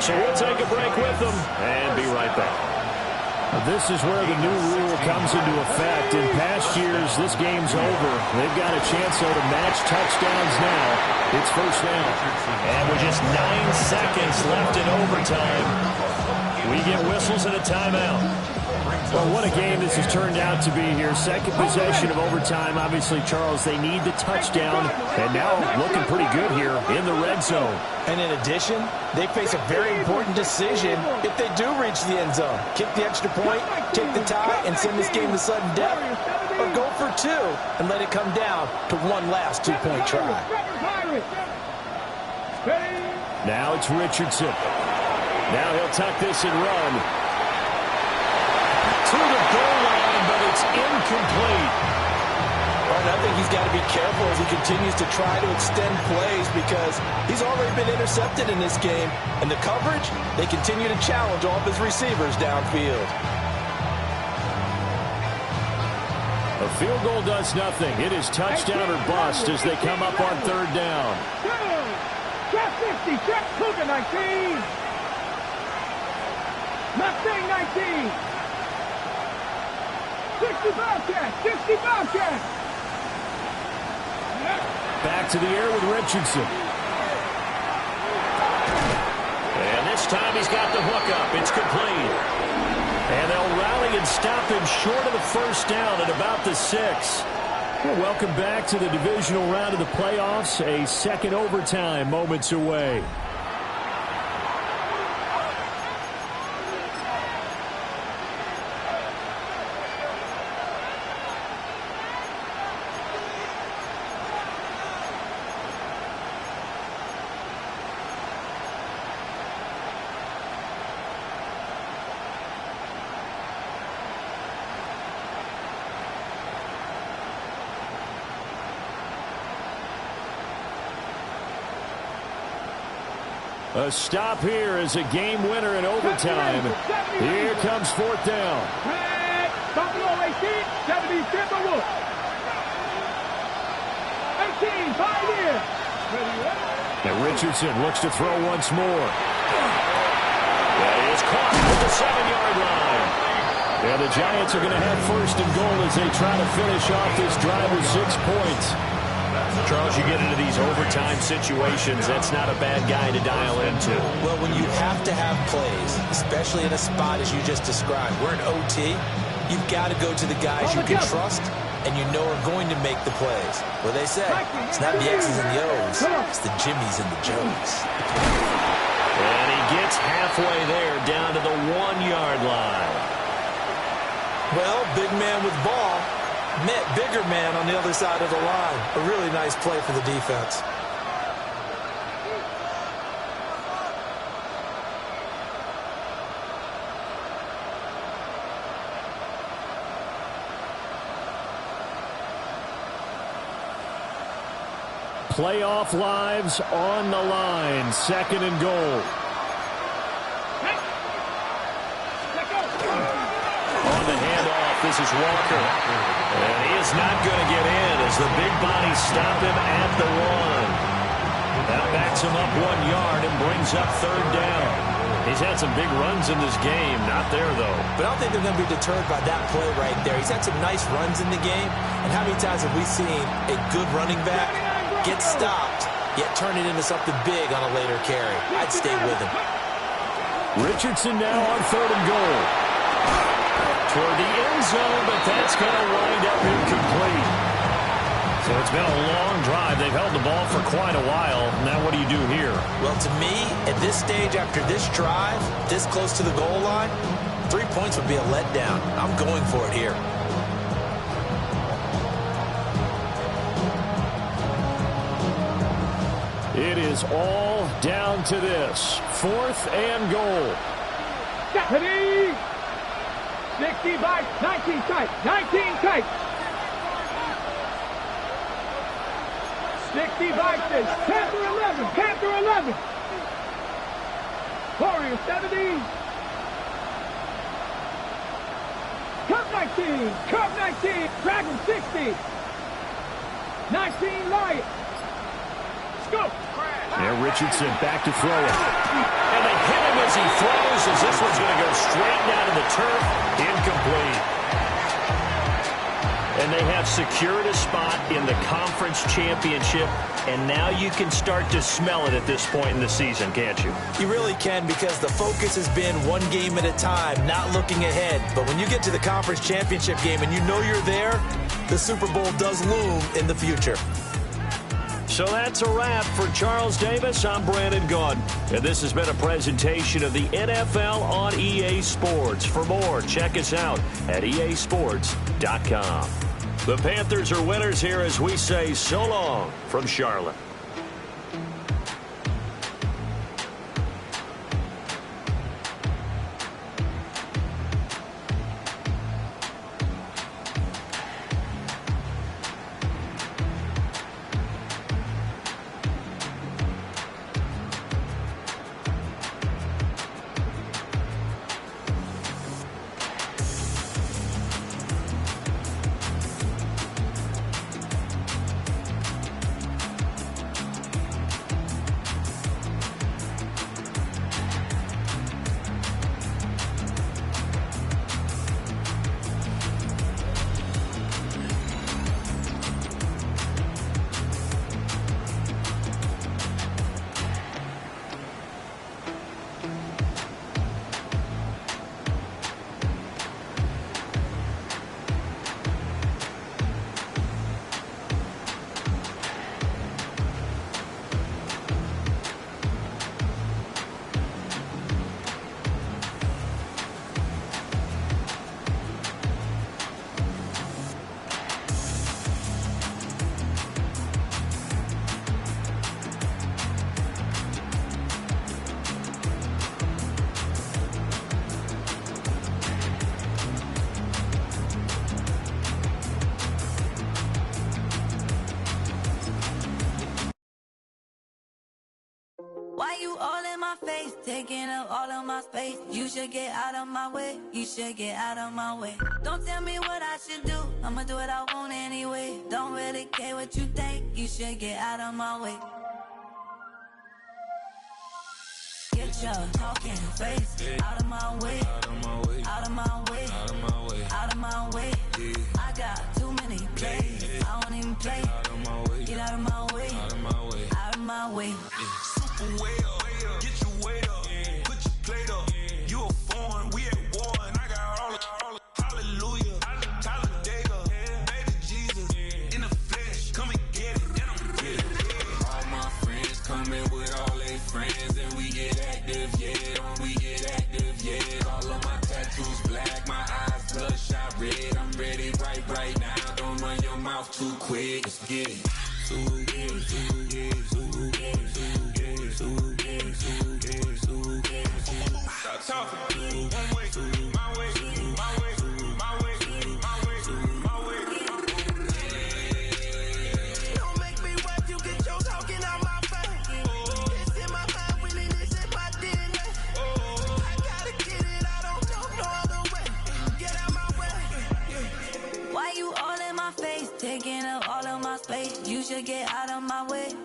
Speaker 5: So we'll take a break with them and be right back. This is where the new rule comes into effect. In past years, this game's over. They've got a chance, though, to match touchdowns now. It's first down. And with just 9 seconds left in overtime, we get whistles and a timeout. Well, what a game this has turned out to be here. Second possession of overtime. Obviously, Charles, they need the touchdown. And now looking pretty good here in the red zone.
Speaker 6: And in addition, they face a very important decision if they do reach the end zone. Kick the extra point, take the tie, and send this game to sudden death. Or go for 2 and let it come down to one last 2-point try.
Speaker 5: Now it's Richardson. Now he'll tuck this and run. To the goal line, but it's incomplete.
Speaker 6: Well, I think he's got to be careful as he continues to try to extend plays because he's already been intercepted in this game. And the coverage, they continue to challenge all of his receivers downfield.
Speaker 5: A field goal does nothing. It is touchdown or bust as they come up on 3rd down.
Speaker 7: Check 50, check Cougar 19. Mustang 19. 60 Bobcat.
Speaker 5: Back to the air with Richardson. And this time he's got the hook up. It's complete. And they'll rally and stop him short of the first down at about the 6. Well, welcome back to the divisional round of the playoffs. A second overtime moments away. A stop here is a game winner in overtime. Here comes 4th down.
Speaker 7: Buffalo 18, 70 Timberwolves. 18, 5 in.
Speaker 5: And Richardson looks to throw once more. That is caught at the 7-yard line. And the Giants are going to have 1st and goal as they try to finish off this drive with 6 points. Charles, you get into these overtime situations, that's not a bad guy to dial into.
Speaker 6: Well, when you have to have plays, especially in a spot as you just described, we're in OT, you've got to go to the guys you can trust and you know are going to make the plays. Well, they say, it's not the X's and the O's, it's the Jimmys and the Joes.
Speaker 5: And he gets halfway there down to the 1-yard line.
Speaker 6: Well, big man with ball. Met bigger man on the other side of the line. A really nice play for the defense.
Speaker 5: Playoff lives on the line. 2nd and goal.
Speaker 2: This is Walker. And he is not going to get in as the big bodies stop him at the 1. That backs him up 1 yard and brings up 3rd down. He's had some big runs in this game. Not there, though. But I don't think they're going to be deterred by that play right there. He's had some nice runs in the game. And how many times have we seen a good running back get stopped, yet turn it into something big on a later carry? I'd stay with him. Richardson now on 3rd and goal. Toward the end zone, but that's going to wind up incomplete. So it's been a long drive. They've held the ball for quite a while. Now what do you do here? Well, to me, at this stage, after this drive, this close to the goal line, 3 points would be a letdown. I'm going for it here. It is all down to this. 4th and goal.
Speaker 7: 65, 19 tight, 19 tight. 65 says Panther 11, Panther 11. Warrior 70. Cup 19, Cup 19, Dragon 60. 19 Lion. Scope.
Speaker 2: Now Richardson back to throw it. And they hit him as he throws, as this one's going to go straight down to the turf. Incomplete. And they have secured a spot in the conference championship, and now you can start to smell it at this point in the season, can't you? You really can, because the focus has been one game at a time, not looking ahead. But when you get to the conference championship game and you know you're there, the Super Bowl does loom in the future. So that's a wrap for Charles Davis. I'm Brandon Gaudin, and this has been a presentation of the NFL on EA Sports. For more, check us out at easports.com. The Panthers are winners here as we say so long from Charlotte.
Speaker 9: Why you all in my face, taking up all of my space? You should get out of my way, you should get out of my way. Don't tell me what I should do, I'ma do what I want anyway. Don't really care what you think, you should get out of my way. Get your talking face out of my way, out of my way, out of my way, out of my way, out of my way. I got too many plays, I don't even play. Out of my way, get out of my way, out of my way, out of my way.
Speaker 1: Way up, get your weight up, put your plate up. You a foreign, we at war, and I got all hallelujah, Talladega, baby Jesus, in the flesh, come and get it, and I'm get it. All my friends coming with all their friends, and we get active, yeah, we get active, yeah. All of my tattoos black, my eyes bloodshot red. I'm ready right now, don't run your mouth too quick, let's get it. Stop talking.